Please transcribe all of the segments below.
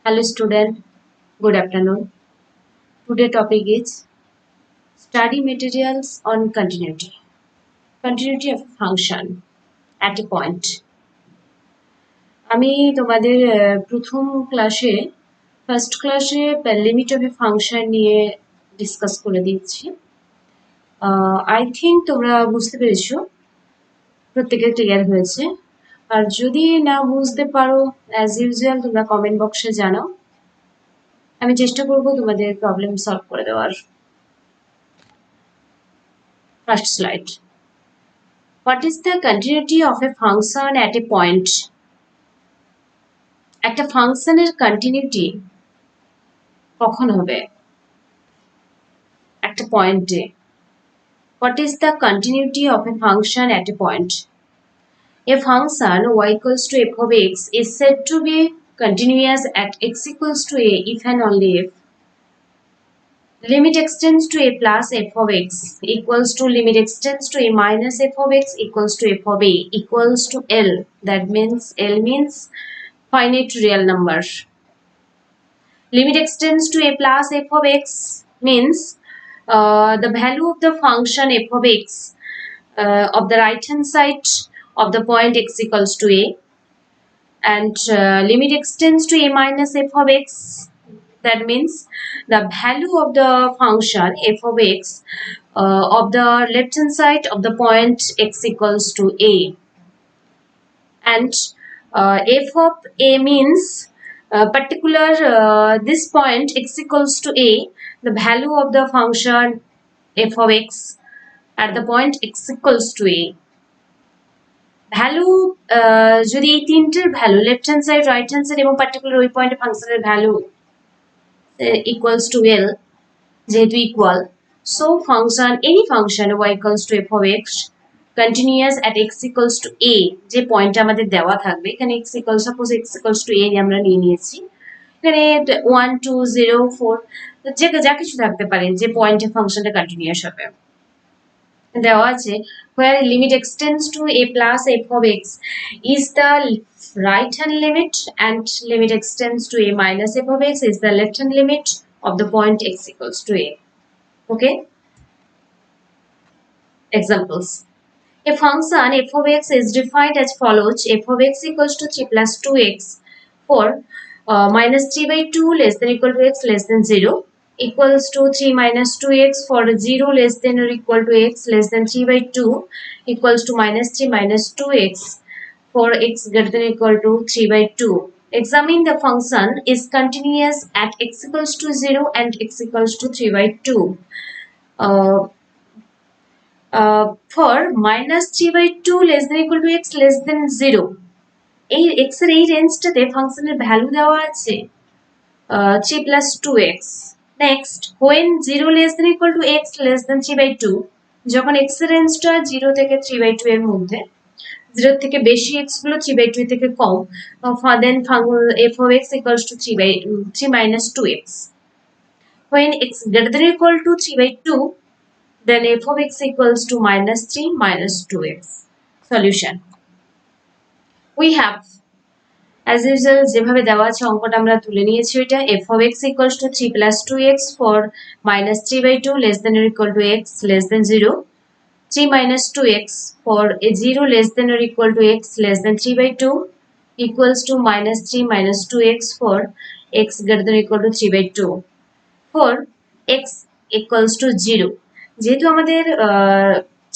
Hello student, good afternoon. Today topic is study materials on continuity. Continuity of function at a point. আমি তোমাদের প্রথম ক্লাসে first ক্লাসে limit of A function নিয়ে discuss করে দিয়েছি। আই থিঙ্ক তোমরা বুঝতে পেরেছো, প্রত্যেকের ক্লিয়ার হয়েছে। আর যদি না বুঝতে পারো অ্যাজ ইউজুয়াল তোমরা কমেন্ট বক্সে জানাও, আমি চেষ্টা করব তোমাদের প্রবলেম সলভ করে দেওয়ার। First slide. What is the continuity of a function at a point? একটা ফাংশনের কন্টিনিউটি কখন হবে? একটা পয়েন্টে। What is the continuity of a function at a point? A function y equals to f of x is said to be continuous at x equals to a if and only if limit extends to a plus f of x equals to limit extends to a minus f of x equals to f of a equals to L. That means L means finite real number. Limit extends to a plus f of x means the value of the function f of x of the right hand side of the point x equals to a, and limit extends to a minus f of x. That means the value of the function f of x of the left hand side of the point x equals to a, and f of a means particular this point x equals to a, the value of the function f of x at the point x equals to a. Value যদি এই তিনটের value left hand side, right hand side এবং particular ওই পয়েন্টে ফাংশনের value equals to L, যেহেতু equal, so function any function y equals to f of x continuous at x equals to a, যে পয়েন্টটা আমাদের দেওয়া থাকবে এখানে x equals, suppose x equals to a আমরা নিয়ে নিয়েছি, এখানে 1 2 0 4 যে যা কিছু থাকতে পারে, যে পয়েন্টে ফাংশনটা কন্টিনিউয়াস হবে দেওয়া আছে, where limit extends to a plus f of x is the right hand limit and limit extends to a minus f of x is the left hand limit of the point x equals to a. Okay, examples. A function f of x is defined as follows: f of x equals to 3 plus 2x for minus 3 by 2 less than equal to x less than 0 equals to 3 minus 2x for 0 less than or equal to x less than 3 by 2 equals to minus 3 minus 2x for x greater than equal to 3 by 2. Examine the function is continuous at x equals to 0 and x equals to 3 by 2. For minus 3 by 2 less than equal to x less than 0, এই x এর এই রেঞ্জটাতে ফাংশনের value দেওয়া আছে 3 plus 2x. Next, when 0 less than equal to x less than 3 by 2, যখন x এর রেঞ্জটা 0 থেকে 3 by 2 এর মধ্যে, 0 থেকে বেশি x গুলো 3 by 2 থেকে কম, then f of x equals to 3 minus 2x. When x greater than equal to 3 by 2, then f of x equals to minus 3 minus 2x. Solution. We have, as usual, যেভাবে দেওয়া আছে অঙ্কটা আমরা তুলে নিয়েছি, এটা f of x equals to 3 plus 2x for minus 3 by 2 less than or equal to x less than 0, 3 minus 2x for a 0 less than or equal to x less than 3 by 2 equals to minus 3 minus 2x for x greater than or equal to 3 by 2. For x equals to 0, যেহেতু আমাদের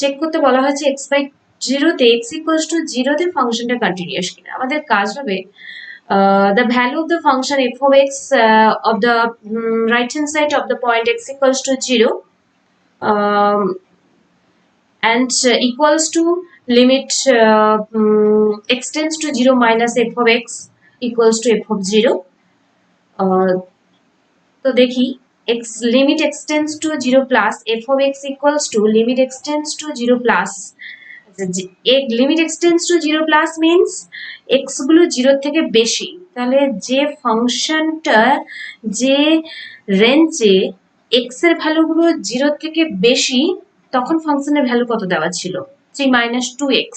check করতে বলা হয়েছে x by 0 তে x equals to 0 তে ফাংশনটা continuous কিনা, আমাদের কাজ হবে the value of the function f of x of the right hand side of the point x equals to 0 and equals to limit extends to 0 minus f of x equals to f of 0. তো দেখি x limit extends to 0 plus f of x equals to limit extends to 0 plus, limit extends to 0 plus means x গুলো 0 থেকে বেশি, তাহলে যে ফাংশনটা যে রেঞ্জে x এর ভ্যালুগুলো 0 থেকে বেশি, তখন ফাংশনের ভ্যালু কত দেওয়া ছিল 3 minus 2x,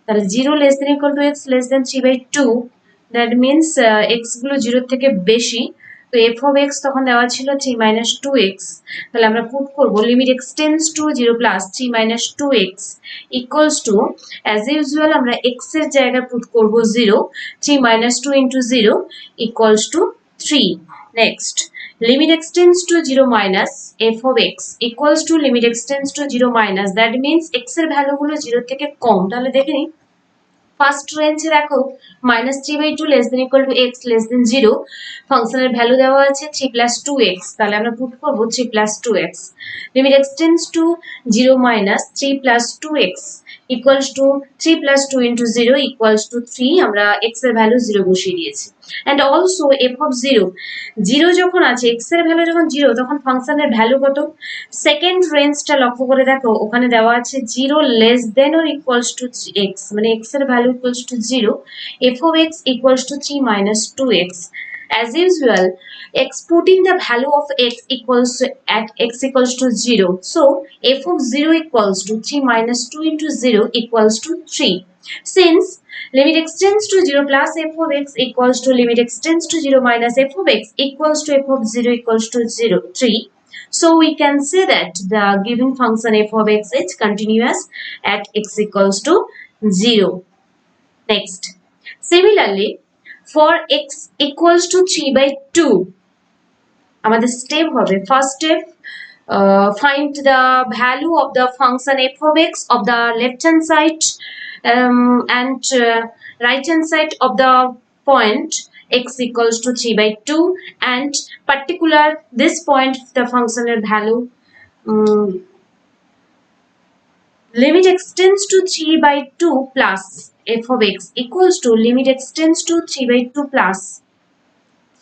তাহলে 0 less than equal to x less than 3 by 2 that means x গুলো 0 থেকে বেশি, তো এফ অফ এক্স তখন দেওয়া ছিল 3 মাইনাস 2x, তাহলে আমরা পুট করব limit x tends to 0 plus 3 minus 2x equals to, as usual আমরা x এর জায়গায় পুট করব 0, 3 minus 2 into 0 equals to 3. Next limit x tends to 0 minus f of x equals to limit x tends to 0 minus, that means x এর ভ্যালুগুলো 0 থেকে কম। তাহলে দেখে নিই first রেঞ্জে দেখো -3/2 less than equal to x less than 0, ফাংশনের value দেওয়া আছে 3 প্লাস 2x, তাহলে আমরা পুট করব 3 plus 2x, limit x tends to 0 minus 3 plus 2x equals to 3 plus 2 into 0 equals to 3, আমরা x এর ভ্যালু 0 বসিয়ে দিয়েছি। অ্যান্ড অলসো f অফ 0 যখন আছে, x এর ভ্যালু যখন 0 তখন ফাংশনের ভ্যালু কত, সেকেন্ড রেঞ্জটা লক্ষ্য করে দেখো, ওখানে দেওয়া আছে 0 less than or equals to x, মানে x এর value equals to 0, f of x equals to 3 minus 2x. As usual, x putting the value of x equals to at x equals to 0. So f of 0 equals to 3 minus 2 into 0 equals to 3. Since limit x tends to 0 plus f of x equals to limit x tends to 0 minus f of x equals to f of 0 equals to 0, 3. So we can say that the given function f of x is continuous at x equals to 0. Next, similarly, for x equals to 3/2, আমাদের step হবে, first step, find the value of the function f of x of the left hand side and right hand side of the point x equals to 3/2, and particular this point the functional value limit x tends to 3/2 plus f of x equals to limit x tends to 3/2 plus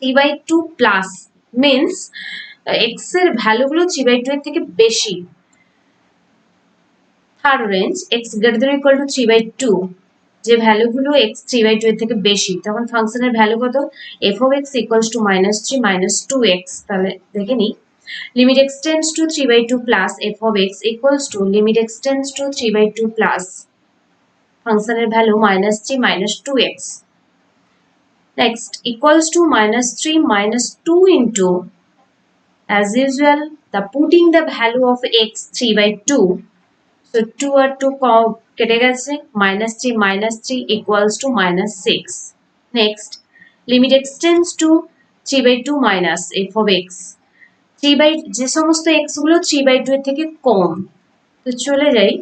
3/2 plus means x এর ভ্যালুগুলো 3/2 এর থেকে বেশি, third range x greater than or equal to 3/2, যে ভ্যালুগুলো x 3/2 এর থেকে বেশি, তখন ফাংশনের ভ্যালু কত, f of x equals to -3 minus 2x, তাহলে দেখে নিই limit x tends to 3/2 plus f of x equals to limit x tends to 3/2 plus ফাংশনের value -3 minus 2x. Next, equals to -3 minus 2 into, as usual, the putting the value of x 3/2. So 2 আর 2 কেটে গেছে, -3 minus 3 equals to -6. Next, limit x tends to 3/2 minus f of x. যে সমস্ত x গুলো 3/2 এর থেকে কম, তো চলে যাই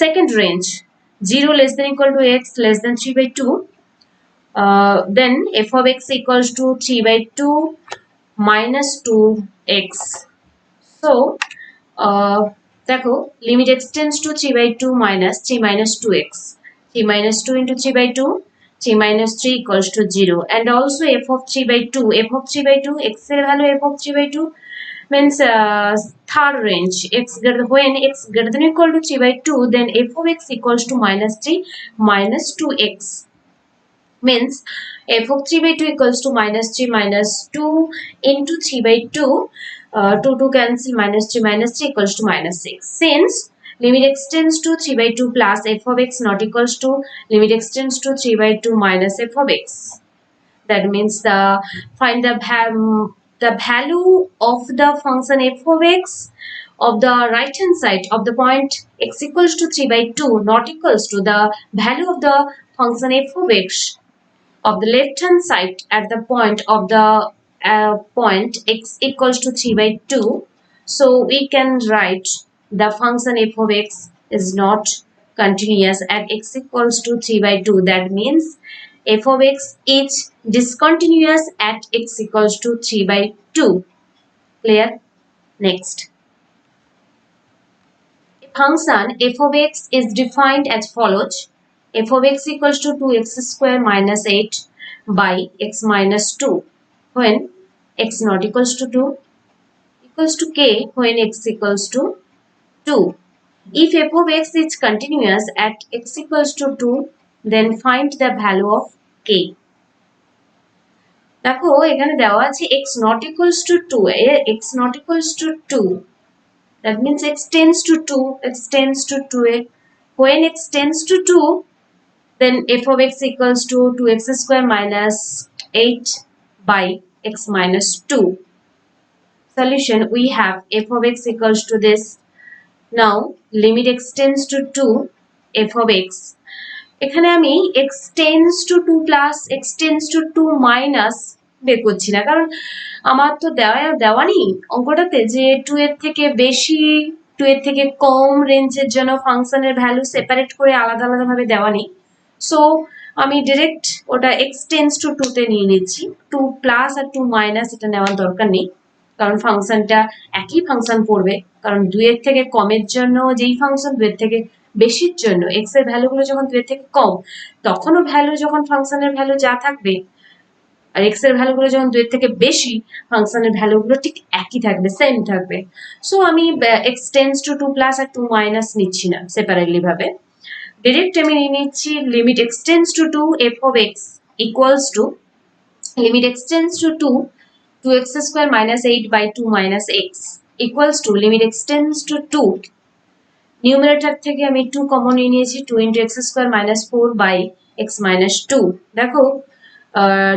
second range, 0 less than equal to x less than 3/2, then f of x equals to 3/2 minus 2x. So দেখো limit x tends to 3/2 minus 3 minus 2x, 3 minus 2 into 3/2, 3 minus 3 equals to 0, and also f of 3/2, f of 3/2, x এর value f of 3/2 means third range, when x greater than or equal to 3/2, then f of x equals to -3 minus 2x, means f of 3/2 equals to -3 minus 2 into 3/2, 2 cancel, -3 equals to -6. Since limit x tends to 3/2 plus f of x not equals to limit x tends to 3/2 minus f of x, that means find the value of the function f of x of the right hand side of the point x equals to 3/2 not equals to the value of the function f of x of the left hand side at the point of the point x equals to 3/2. So we can write the function f of x is not continuous at x equals to 3/2, that means f of x is discontinuous at x equals to 3/2. Clear? Next, a function f of x is defined as follows: f of x equals to 2x square minus 8 by x minus 2 when x not equals to 2, equals to k when x equals to 2. If f of x is continuous at x equals to 2, then find the value of k. দেখো এখানে দেওয়া আছে x not equals to 2, x not equals to 2, that means x tends to 2, x tends to 2, when x tends to 2, then f of x equals to 2x square minus 8 by x minus 2. Solution, we have f of x equals to this. Now limit x tends to 2 f of x, এখানে আমি x tends to 2 plus x tends to 2 minus বের করছি না, কারণ আমার তো দেওয়া নেই অঙ্কটাতে যে 2 এর থেকে বেশি 2 এর থেকে কম রেঞ্জের জন্য ফাংশনের ভ্যালু সেপারেট করে আলাদা আলাদা ভাবে দেওয়া নেই। সো আমি ডাইরেক্ট ওটা x tends to 2 তে নিয়ে নিচ্ছি। 2 প্লাস আর 2 মাইনাস এটা নেওয়ার দরকার নেই, কারণ ফাংশনটা একই ফাংশন পড়বে, কারণ 2 এর থেকে কমের জন্য যেই ফাংশন 2 এর থেকে বেশির জন্য x এর ভ্যালুগুলো যখন 2 এর থেকে কম, তখনও ভ্যালু যখন ফাংশনের ভ্যালু যা থাকবে, আর x এর ভ্যালুগুলো যখন 2 এর থেকে বেশি, ফাংশনের ভ্যালুগুলো ঠিক একই থাকবে, সেম থাকবে। সো আমি x tends to 2 প্লাস আর 2 মাইনাস নিচ্ছি না সেপারেটলি ভাবে, ডাইরেক্ট আমি নিয়ে নিচ্ছি limit x tends to 2 f of x equals to limit x tends to 2 2x square minus 8 by 2 minus x equals to limit x tends to 2, numerator থেকে আমি 2 common নিয়ে নিয়েছি, 2 into x square minus 4 by x minus 2। দেখো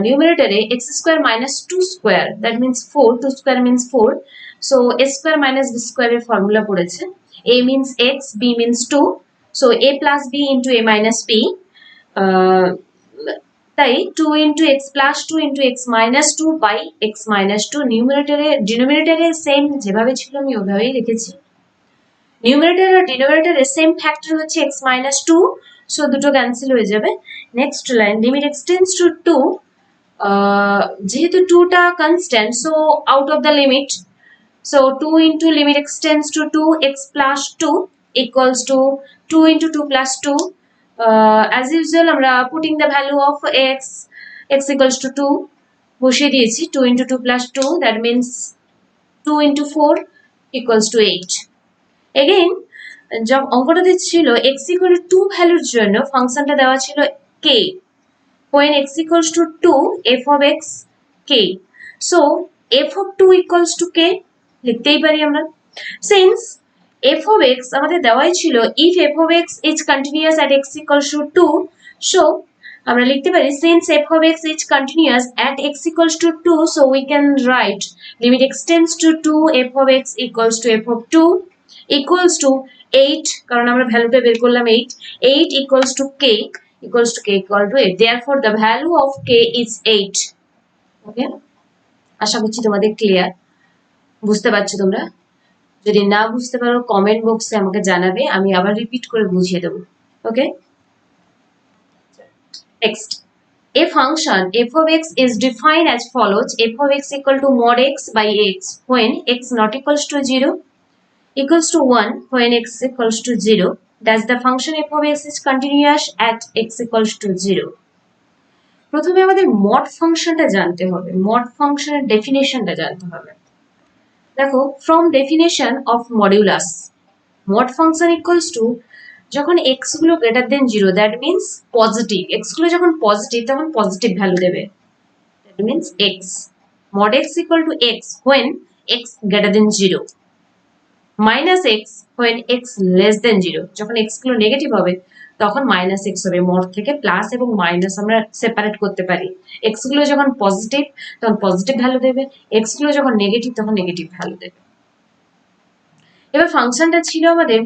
নিউমারেটরে x square minus 2 square, that means 4, 2 square means 4, so a square minus b square এর formula পড়েছে, a means x, b means 2, so a plus b into a minus b, তাই 2 into x plus 2 into x minus 2 by x minus 2, নিউমারেটরে ডিনোমিনেটরে same যেভাবে ছিল আমি ওইভাবেই রেখেছি, numerator আর ডিনোমিনেটরে same factor হচ্ছে x minus 2, so দুটো ক্যান্সেল হয়ে যাবে। Next line limit x tends to 2, যেহেতু 2টা constant, so out of the limit, so 2 into limit x tends to 2 x plus 2 equals to 2 into 2 plus 2, as usual আমরা putting the value of x equals to 2 বসিয়ে দিয়েছি, 2 into 2 plus 2, that means 2 into 4 equals to 8. again যখন অঙ্কটাতে ছিল x equal to 2 ভ্যালুর জন্য ফাংশনটা দেওয়া ছিল k, when x equals to 2 f of x k, so f of 2 equals to k লিখতেই পারি আমরা, since f of x আমাদের দেওয়াই ছিল if f of x is continuous at x equals to 2, so আমরা লিখতে পারি since f of x is continuous at x equals to 2, so we can write limit x tends to 2 f of x equals to f of 2 equals to 8, কারণ আমরা ভ্যালুটা বের করলাম 8 equals to k equals to k equal to 8, therefore the value of k is 8. ওকে, আশা করছি তোমাদের clear, বুঝতে পারছো তোমরা? যদি না বুঝতে পারো কমেন্ট বক্সে আমাকে জানাবে, আমি আবার রিপিট করে বুঝিয়ে দেবো। ওকে, next, a function f of x is defined as follows: f of x equal to mod x by x when x not equals to 0, equals to 1 when x equals to 0, thus the function f of x is continuous at x equals to 0. প্রথমে আমাদের mod ফাংশনটা জানতে হবে, mod ফাংশনের ডেফিনেশনটা জানতে হবে। দেখো, from definition of modulus, mod function equals to যখন x গুলো greater than 0, that means positive, x গুলো যখন পজিটিভ তখন পজিটিভ ভ্যালু দেবে, that means x, mod x equal to x when x greater than 0, minus x when x less than 0, যখন x গুলো negative হবে তখন মাইনাস এক্স হবে, mod থেকে প্লাস এবং মাইনাস আমরা সেপারেট করতে পারি, এক্স গুলো যখন পজিটিভ তখন পজিটিভ ভ্যালু দেবে, এক্স গুলো যখন নেগেটিভ তখন নেগেটিভ ভ্যালু দেবে। এবার ফাংশনটা ছিল আমাদের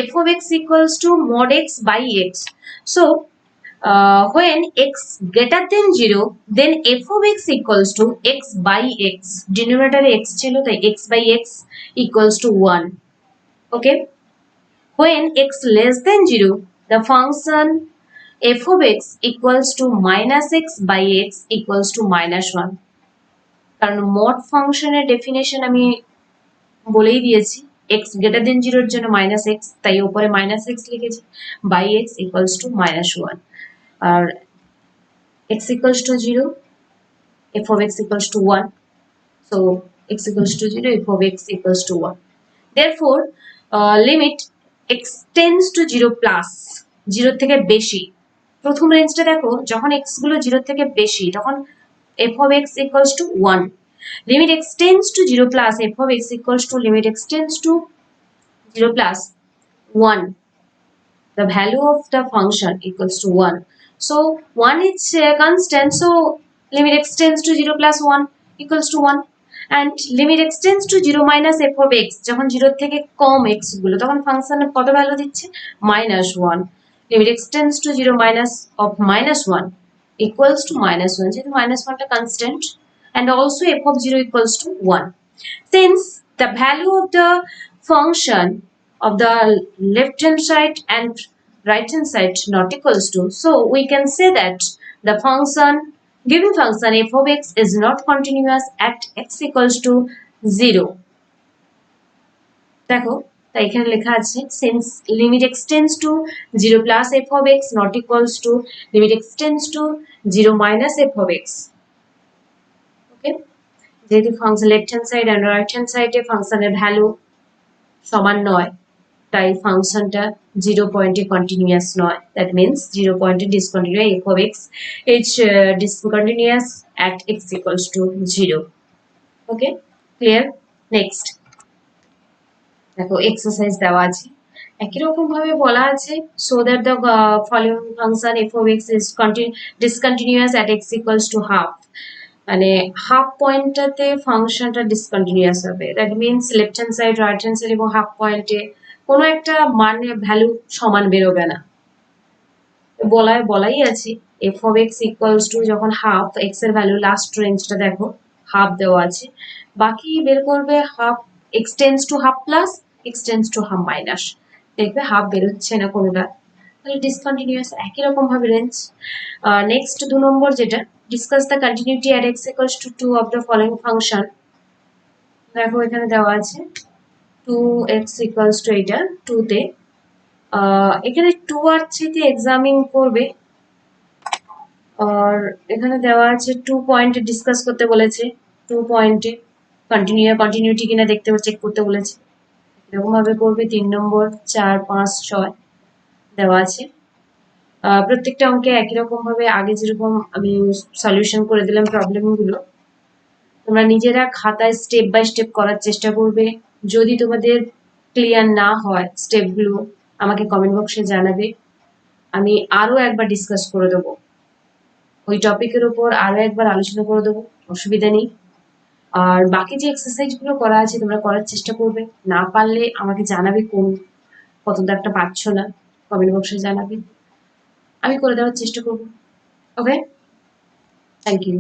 f of x equals to mod x by x, so when x greater than 0 then f of x equals to x by x, ডিনোমিনেটরে x ছিল তাই x by x equals to 1. okay, when x less than 0 the function f of x equals to minus x by x equals to minus 1, কারণ mod ফাংশনের definition আমি বলেই দিয়েছি, x greater than 0 এর জন্য minus x, তাই উপরে minus x লিখেছি, by x equals to minus 1, R x equals to 0 f of x equals to 1, so x equals to 0 f of x equals to 1, therefore limit x tends to 0 plus 0 থেকে বেশি, প্রথম রেঞ্জটা দেখো যখন x গুলো 0 থেকে বেশি তখন f of x equals to 1, limit x tends to 0 plus f of x equals to limit x tends to 0 plus 1, the value of the function equals to 1 So 1 is constant, so limit x tends to 0 plus 1 equals to 1, and limit x tends to 0 minus f of x, যখন 0 থেকে কম x গুলো তখন ফাংশনের কত value দিচ্ছে -1, limit x tends to 0 minus of -1 equals to -1, যেহেতু -1 টা constant, and also f of 0 equals to 1. Since the value of the function of the left hand side and right hand side not equals to, so we can say that the given function f of x is not continuous at x equals to 0. দেখো তাই এখানে লেখা আছে since limit x tends to 0 plus f of x not equals to limit x tends to 0 minus f of x. Okay, যেহেতু function left hand side and right hand সাইডে ফাংশনের value সমান নয়, তাই ফাংশনটা 0 পয়েন্টে কন্টিনিউয়াস নয়, দ্যাট মিন্স 0 পয়েন্টে discontinuous f of x is discontinuous at x equals to 0. Okay, clear? Next, দেখো এক্সারসাইজ দেওয়া আছে, একই রকম ভাবে বলা আছে so that the following function f of x is discontinuous at x equals to half, মানে হাফ পয়েন্টটাতে ফাংশনটা ডিসকন্টিনিউয়াস হবে, that means left hand side right hand side এবং হাফ পয়েন্টে কোনো একটা মানে ভ্যালু সমান বেরোবে না। বলাই আছে f of x equals to যখন হাফ, x এর ভ্যালু লাস্ট রেঞ্জটা দেখো হাফ দেওয়া আছে, বাকি বের করবে half x tends to half plus x tends to half minus, দেখবে হাফ বেরোচ্ছে না কোনোটা, তাহলে ডিসকন্টিনিউয়াস। একই রকম ভাবে রেঞ্জ। নেক্সট 2 নম্বর যেটা, discuss the continuity at x equals to 2 of the following function. দেখো এখানে দেওয়া আছে 2x equals to এটা 2 তে, এখানে 2 আর 3 তে এক্সামিন করবে, আর এখানে দেওয়া আছে 2 পয়েন্টে ডিসকাস করতে বলেছে, 2 পয়েন্টে কন্টিনিউটি কিনা দেখতে চেক করতে বলেছে, এরকম ভাবে করবে। 3 নম্বর 4 5 6 দেওয়া আছে, প্রত্যেকটা অঙ্কে একই রকম ভাবে আগে যেরকম আমি সলিউশন করে দিলাম প্রবলেমগুলো, তোমরা নিজেরা খাতায় স্টেপ বাই স্টেপ করার চেষ্টা করবে। যদি তোমাদের ক্লিয়ার না হয় স্টেপগুলো আমাকে কমেন্ট বক্সে জানাবে, আমি আরো একবার ডিসকাস করে দেবো, ওই টপিকের উপর আরো একবার আলোচনা করে দেবো, অসুবিধা নেই। আর বাকি যে এক্সারসাইজগুলো করা আছে তোমরা করার চেষ্টা করবে, না পারলে আমাকে জানাবে কত দাগটা পাচ্ছ না, কমেন্ট বক্সে জানাবে, আমি করে দেওয়ার চেষ্টা করবো। ওকে, থ্যাংক ইউ।